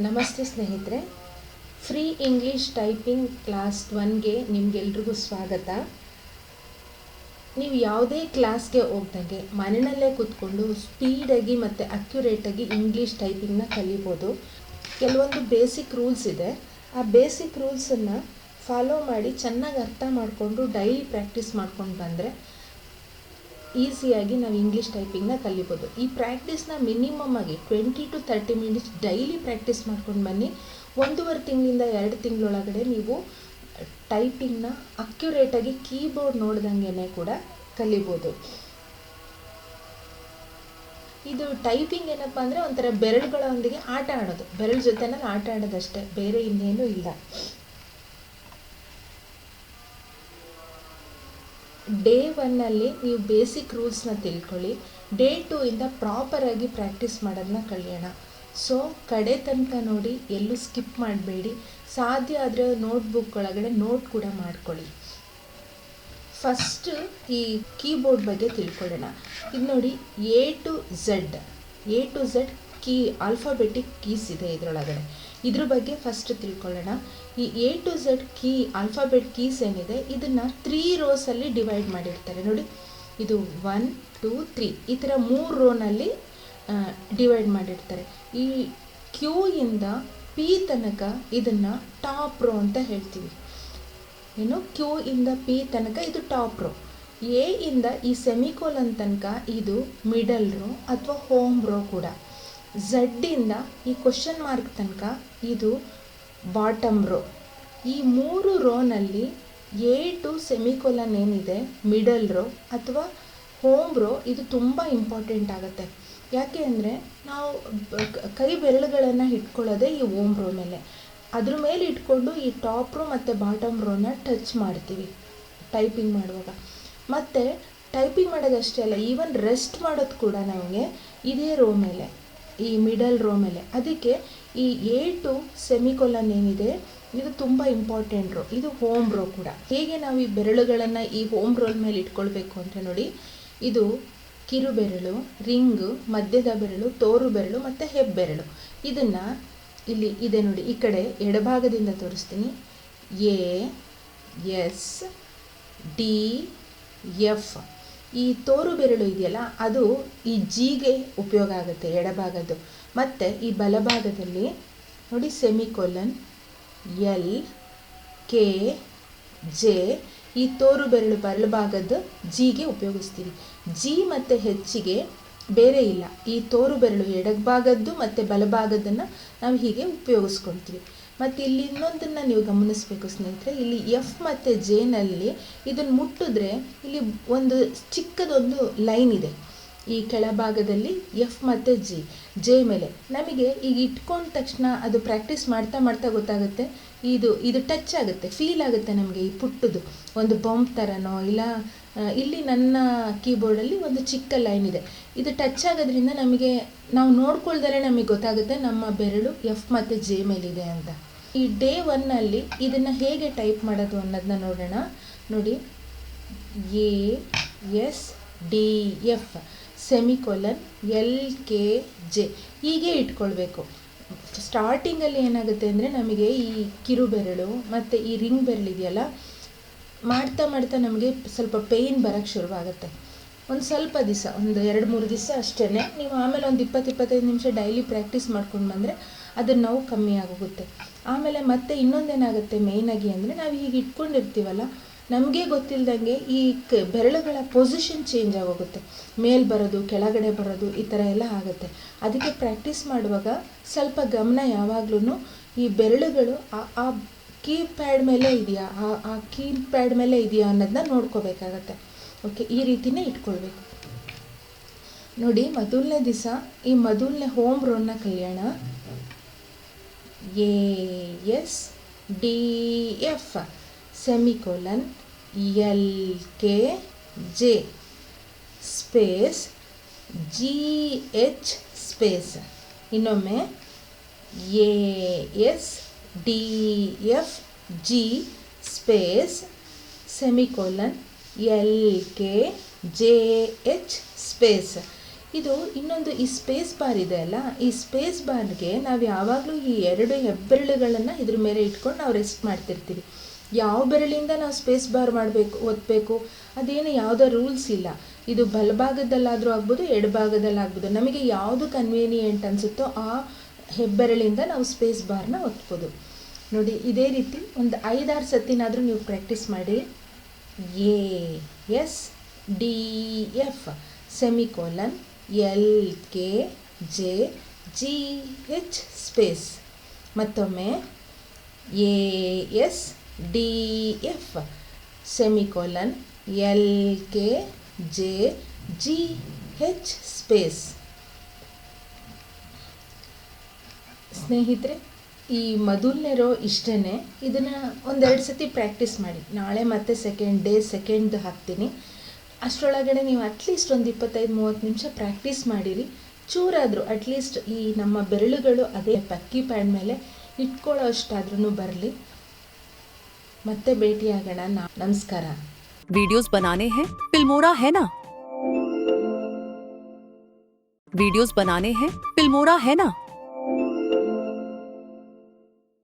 ನಮಸ್ತೆ ಸ್ನೇಹಿತರೆ, free English typing class 1ಗೆ ನಿಮಗೆಲ್ರಿಗೂ ಸ್ವಾಗತ. ನೀವು ಯಾವುದೇ ಕ್ಲಾಸ್ಗೆ ಹೋಗ್ದಂಗೆ ಮನೆಯಲ್ಲೇ ಕೂತ್ಕೊಂಡು ಸ್ಪೀಡಾಗಿ ಮತ್ತು ಅಕ್ಯುರೇಟಾಗಿ ಇಂಗ್ಲೀಷ್ ಟೈಪಿಂಗ್ನ ಕಲಿಬೋದು. ಕೆಲವೊಂದು ಬೇಸಿಕ್ ರೂಲ್ಸ್ ಇದೆ. ಆ ಬೇಸಿಕ್ ರೂಲ್ಸನ್ನು ಫಾಲೋ ಮಾಡಿ ಚೆನ್ನಾಗಿ ಅರ್ಥ ಮಾಡಿಕೊಂಡು ಡೈಲಿ ಪ್ರಾಕ್ಟೀಸ್ ಮಾಡ್ಕೊಂಡು ಬಂದರೆ ಈಸಿಯಾಗಿ ನಾವು ಇಂಗ್ಲೀಷ್ ಟೈಪಿಂಗ್ನ ಕಲಿಬೋದು. ಈ ಪ್ರಾಕ್ಟೀಸ್ನ ಮಿನಿಮಮ್ ಆಗಿ 20 to 30 ಮಿನಿಟ್ಸ್ ಡೈಲಿ ಪ್ರಾಕ್ಟೀಸ್ ಮಾಡ್ಕೊಂಡು ಬನ್ನಿ. 1.5 ತಿಂಗಳಿಂದ 2 ತಿಂಗಳೊಳಗಡೆ ನೀವು ಟೈಪಿಂಗ್ನ ಅಕ್ಯುರೇಟಾಗಿ ಕೀಬೋರ್ಡ್ ನೋಡ್ದಂಗೆ ಕೂಡ ಕಲಿಬೋದು. ಇದು ಟೈಪಿಂಗ್ ಏನಪ್ಪ ಅಂದರೆ ಒಂಥರ ಬೆರಳುಗಳೊಂದಿಗೆ ಆಟ ಆಡೋದು, ಬೆರಳು ಜೊತೆನಲ್ಲಿ ಆಟ ಆಡೋದಷ್ಟೇ, ಬೇರೆ ಇನ್ನೇನು ಇಲ್ಲ. ಡೇ 1ನಲ್ಲಿ ನೀವು ಬೇಸಿಕ್ ರೂಲ್ಸ್ನ ತಿಳ್ಕೊಳ್ಳಿ. ಡೇ 2ಇಂದ ಪ್ರಾಪರಾಗಿ ಪ್ರಾಕ್ಟೀಸ್ ಮಾಡೋದನ್ನ ಕಲಿಯೋಣ. ಸೊ ಕಡೆ ತನಕ ನೋಡಿ, ಎಲ್ಲೂ ಸ್ಕಿಪ್ ಮಾಡಬೇಡಿ. ಸಾಧ್ಯ ಆದರೆ ನೋಟ್ಬುಕ್ ಒಳಗಡೆ ನೋಟ್ ಕೂಡ ಮಾಡ್ಕೊಳ್ಳಿ. ಫಸ್ಟ್ ಈ ಕೀಬೋರ್ಡ್ ಬಗ್ಗೆ ತಿಳ್ಕೊಳ್ಳೋಣ. ಇದು ನೋಡಿ, A to Z key, alphabetic keys ಇದೆ ಇದರೊಳಗಡೆ. ಇದ್ರ ಬಗ್ಗೆ ಫಸ್ಟ್ ತಿಳ್ಕೊಳ್ಳೋಣ. ಈ A to Z key, alphabet keys ಏನಿದೆ, ಇದನ್ನು 3 ರೋಸಲ್ಲಿ ಡಿವೈಡ್ ಮಾಡಿರ್ತಾರೆ ನೋಡಿ. ಇದು 1, 2, 3 ಈ ಥರ 3 ರೋನಲ್ಲಿ ಡಿವೈಡ್ ಮಾಡಿರ್ತಾರೆ. ಈ ಕ್ಯೂ ಇಂದ ಪಿ ತನಕ ಇದನ್ನು ಟಾಪ್ ರೋ ಅಂತ ಹೇಳ್ತೀವಿ. ಏನು, ಕ್ಯೂ ಇಂದ ಪಿ ತನಕ ಇದು ಟಾಪ್ ರೋ. ಎ ಇಂದ ಈ ಸೆಮಿಕೋಲನ್ ತನಕ ಇದು ಮಿಡಲ್ ರೋ ಅಥವಾ ಹೋಮ್ ರೋ ಕೂಡ. ಝಡ್ಡಿಂದ ಈ ಕ್ವಶನ್ ಮಾರ್ಕ್ ತನಕ ಇದು ಬಾಟಮ್ ರೋ. ಈ 3 ರೋನಲ್ಲಿ ಎ ಟು ಸೆಮಿಕೋಲನ್ ಏನಿದೆ, ಮಿಡಲ್ ರೋ ಅಥವಾ ಹೋಮ್ ರೋ, ಇದು ತುಂಬ ಇಂಪಾರ್ಟೆಂಟ್ ಆಗುತ್ತೆ. ಯಾಕೆ ಅಂದರೆ ನಾವು ಕೈ ಬೆರಳುಗಳನ್ನು ಇಟ್ಕೊಳ್ಳೋದೇ ಈ ಹೋಮ್ ರೋ ಮೇಲೆ. ಅದ್ರ ಮೇಲೆ ಇಟ್ಕೊಂಡು ಈ ಟಾಪ್ ರೋ ಮತ್ತು ಬಾಟಮ್ ರೋನ ಟಚ್ ಮಾಡ್ತೀವಿ ಟೈಪಿಂಗ್ ಮಾಡುವಾಗ. ಮತ್ತು ಟೈಪಿಂಗ್ ಮಾಡೋದಷ್ಟೇ ಅಲ್ಲ, ಈವನ್ ರೆಸ್ಟ್ ಮಾಡೋದು ಕೂಡ ನಮಗೆ ಇದೇ ರೋ ಮೇಲೆ, ಈ ಮಿಡಲ್ ರೋ ಮೇಲೆ. ಅದಕ್ಕೆ ಈ ಎ ಟು ಸೆಮಿಕೋಲನ್ ಏನಿದೆ, ಇದು ತುಂಬ ಇಂಪಾರ್ಟೆಂಟ್ ರೋ. ಇದು ಹೋಮ್ ರೋ ಕೂಡ. ಹೇಗೆ ನಾವು ಈ ಬೆರಳುಗಳನ್ನು ಈ ಹೋಮ್ ರೋಲ್ ಮೇಲೆ ಇಟ್ಕೊಳ್ಬೇಕು ಅಂತ ನೋಡಿ, ಇದು ಕಿರು ಬೆರಳು, ರಿಂಗು, ಮಧ್ಯದ ಬೆರಳು, ತೋರು ಬೆರಳು ಮತ್ತು ಹೆಬ್ಬೆರಳು. ಇದನ್ನು ಇಲ್ಲಿ ಇದೆ ನೋಡಿ, ಈ ಕಡೆ ಎಡಭಾಗದಿಂದ ತೋರಿಸ್ತೀನಿ. A, S, D, F. ಈ ತೋರು ಬೆರಳು ಇದೆಯಲ್ಲ, ಅದು ಈ ಜಿಗೆ ಉಪಯೋಗ ಆಗುತ್ತೆ, ಎಡಭಾಗದ್ದು. ಮತ್ತು ಈ ಬಲಭಾಗದಲ್ಲಿ ನೋಡಿ, ಸೆಮಿಕೋಲನ್, ಎಲ್, ಕೆ, ಜೆ. ಈ ತೋರು ಬೆರಳು ಬಲಭಾಗದ್ದು ಜಿಗೆ ಉಪಯೋಗಿಸ್ತೀವಿ. ಜಿ ಮತ್ತು ಹೆಚ್ಚಿಗೆ ಬೇರೆ ಇಲ್ಲ. ಈ ತೋರು ಬೆರಳು ಎಡಭಾಗದ್ದು ಮತ್ತು ಬಲಭಾಗದನ್ನು ನಾವು ಹೀಗೆ ಉಪಯೋಗಿಸ್ಕೊಳ್ತೀವಿ. ಮತ್ತು ಇಲ್ಲಿ ಇನ್ನೊಂದನ್ನು ನೀವು ಗಮನಿಸಬೇಕು ಸ್ನೇಹಿತರೆ, ಇಲ್ಲಿ ಎಫ್ ಮತ್ತು ಜೆನಲ್ಲಿ ಇದನ್ನು ಮುಟ್ಟಿದ್ರೆ ಇಲ್ಲಿ ಒಂದು ಚಿಕ್ಕದೊಂದು ಲೈನ್ ಇದೆ. ಈ ಕೆಳಭಾಗದಲ್ಲಿ ಎಫ್ ಮತ್ತು ಜೆ ಮೇಲೆ ನಮಗೆ ಈಗ ಇಟ್ಕೊಂಡ ತಕ್ಷಣ ಅದು ಪ್ರಾಕ್ಟೀಸ್ ಮಾಡ್ತಾ ಮಾಡ್ತಾ ಗೊತ್ತಾಗುತ್ತೆ. ಇದು ಟಚ್ ಆಗುತ್ತೆ, ಫೀಲ್ ಆಗುತ್ತೆ ನಮಗೆ. ಈ ಪುಟ್ಟದು ಒಂದು ಬಂಪ್ ಥರನೋ ಇಲ್ಲ, ಇಲ್ಲಿ ನನ್ನ ಕೀಬೋರ್ಡಲ್ಲಿ ಒಂದು ಚಿಕ್ಕ ಲೈನ್ ಇದೆ. ಇದು ಟಚ್ ಆಗೋದ್ರಿಂದ ನಮಗೆ, ನಾವು ನೋಡ್ಕೊಳ್ದರೆ ನಮಗೆ ಗೊತ್ತಾಗುತ್ತೆ ನಮ್ಮ ಬೆರಳು ಎಫ್ ಮತ್ತು ಜೆ ಮೇಲಿದೆ ಅಂತ. ಈ ಡೇ 1ನಲ್ಲಿ ಇದನ್ನು ಹೇಗೆ ಟೈಪ್ ಮಾಡೋದು ಅನ್ನೋದನ್ನ ನೋಡೋಣ. ನೋಡಿ, A, S, D, F, semicolon, L, K, J ಹೀಗೆ ಇಟ್ಕೊಳ್ಬೇಕು. ಸ್ಟಾರ್ಟಿಂಗಲ್ಲಿ ಏನಾಗುತ್ತೆ ಅಂದರೆ ನಮಗೆ ಈ ಕಿರು ಬೆರಳು ಮತ್ತು ಈ ರಿಂಗ್ ಬೆರಳು ಇದೆಯಲ್ಲ, ಮಾಡ್ತಾ ಮಾಡ್ತಾ ನಮಗೆ ಸ್ವಲ್ಪ ಪೇಯ್ನ್ ಬರೋಕ್ಕೆ ಶುರುವಾಗುತ್ತೆ. ಒಂದು ಸ್ವಲ್ಪ ದಿವಸ, ಒಂದು 2-3 ದಿವಸ ಅಷ್ಟೇ. ನೀವು ಆಮೇಲೆ ಒಂದು 20-25 ನಿಮಿಷ ಡೈಲಿ ಪ್ರಾಕ್ಟೀಸ್ ಮಾಡ್ಕೊಂಡು ಬಂದರೆ ಅದರ ನೋವು ಕಮ್ಮಿ ಆಗೋಗುತ್ತೆ. ಆಮೇಲೆ ಮತ್ತೆ ಇನ್ನೊಂದೇನಾಗುತ್ತೆ ಮೇಯ್ನಾಗಿ ಅಂದರೆ, ನಾವು ಹೀಗೆ ಇಟ್ಕೊಂಡಿರ್ತೀವಲ್ಲ, ನಮಗೆ ಗೊತ್ತಿಲ್ಲದಂಗೆ ಈ ಬೆರಳುಗಳ ಪೊಸಿಷನ್ ಚೇಂಜ್ ಆಗೋಗುತ್ತೆ. ಮೇಲೆ ಬರೋದು, ಕೆಳಗಡೆ ಬರೋದು, ಈ ಥರ ಎಲ್ಲ ಆಗುತ್ತೆ. ಅದಕ್ಕೆ ಪ್ರಾಕ್ಟೀಸ್ ಮಾಡುವಾಗ ಸ್ವಲ್ಪ ಗಮನ ಯಾವಾಗಲೂ ಈ ಬೆರಳುಗಳು ಆ ಕೀಪ್ಯಾಡ್ ಮೇಲೆ ಇದೆಯಾ, ಆ ಕೀಪ್ಯಾಡ್ ಮೇಲೆ ಇದೆಯಾ ಅನ್ನೋದನ್ನ ನೋಡ್ಕೋಬೇಕಾಗತ್ತೆ. ಓಕೆ, ಈ ರೀತಿಯೇ ಇಟ್ಕೊಳ್ಬೇಕು. ನೋಡಿ, ಮೊದಲನೇ ದಿವಸ ಈ ಮೊದಲನೇ ಹೋಮ್ ರೋನ್ನ ಕಲಿಯೋಣ. A, S, D, F, semicolon, L, K, J, space, G, H, space. ಇನ್ನೊಮ್ಮೆ A, S, D, F, G, space, semicolon, L, K, J, H, space. ಇದು ಇನ್ನೊಂದು ಈ ಸ್ಪೇಸ್ ಬಾರ್ ಇದೆ ಅಲ್ಲ, ಈ ಸ್ಪೇಸ್ ಬಾರ್ಗೆ ನಾವು ಯಾವಾಗಲೂ ಈ 2 ಹೆಬ್ಬೆರಳುಗಳನ್ನು ಇದ್ರ ಮೇಲೆ ಇಟ್ಕೊಂಡು ನಾವು ರೆಸ್ಟ್ ಮಾಡ್ತಿರ್ತೀವಿ. ಯಾವ ಬೆರಳಿಂದ ನಾವು ಸ್ಪೇಸ್ ಬಾರ್ ಒತ್ತಬೇಕು ಅದೇನು ಯಾವುದೋ ರೂಲ್ಸ್ ಇಲ್ಲ. ಇದು ಬಲಭಾಗದಲ್ಲಾದರೂ ಆಗ್ಬೋದು, ಎಡಭಾಗದಲ್ಲಾಗ್ಬೋದು. ನಮಗೆ ಯಾವುದು ಕನ್ವೀನಿಯೆಂಟ್ ಅನಿಸುತ್ತೋ ಆ ಹೆಬ್ಬೆರಳಿಂದ ನಾವು ಸ್ಪೇಸ್ ಬಾರ್ನ ಒತ್ಬೋದು. ನೋಡಿ, ಇದೇ ರೀತಿ ಒಂದು 5-6 ಸತಿನಾದರೂ ನೀವು ಪ್ರಾಕ್ಟೀಸ್ ಮಾಡಿ. ASDF semicolon LKJGH space. ಮತ್ತೊಮ್ಮೆ ASDF ಸೆಮಿಕೋಲನ್ LKJGH ಸ್ಪೇಸ್. ಸ್ನೇಹಿತರೆ, ಈ ಮೊದಲನೇ ರೋ ಇಷ್ಟೇ. ಇದನ್ನು 1-2 ಸತಿ ಪ್ರಾಕ್ಟೀಸ್ ಮಾಡಿ. ನಾಳೆ ಮತ್ತೆ ಸೆಕೆಂಡ್ ಹಾಕ್ತೀನಿ. ಅಷ್ಟರೊಳಗಡೆ ನೀವು ಅಟ್ಲೀಸ್ಟ್ ಒಂದು 25-30 ನಿಮಿಷ ಪ್ರಾಕ್ಟೀಸ್ ಮಾಡಿರಿ. ಚೂರಾದರೂ ಅಟ್ಲೀಸ್ಟ್ ಈ ನಮ್ಮ ಬೆರಳುಗಳು ಅದೇ ಪಕ್ಕಿ ಪ್ಯಾಡ್ ಮೇಲೆ ಇಟ್ಕೊಳ್ಳೋ ಅಷ್ಟಾದ್ರೂ ಬರಲಿ. ಮತ್ತೆ ಭೇಟಿಯಾಗೋಣ. ನಮಸ್ಕಾರ. वीडियोस बनाने हैं फिल्मोरा है ना, वीडियोस बनाने हैं फिल्मोरा है ना।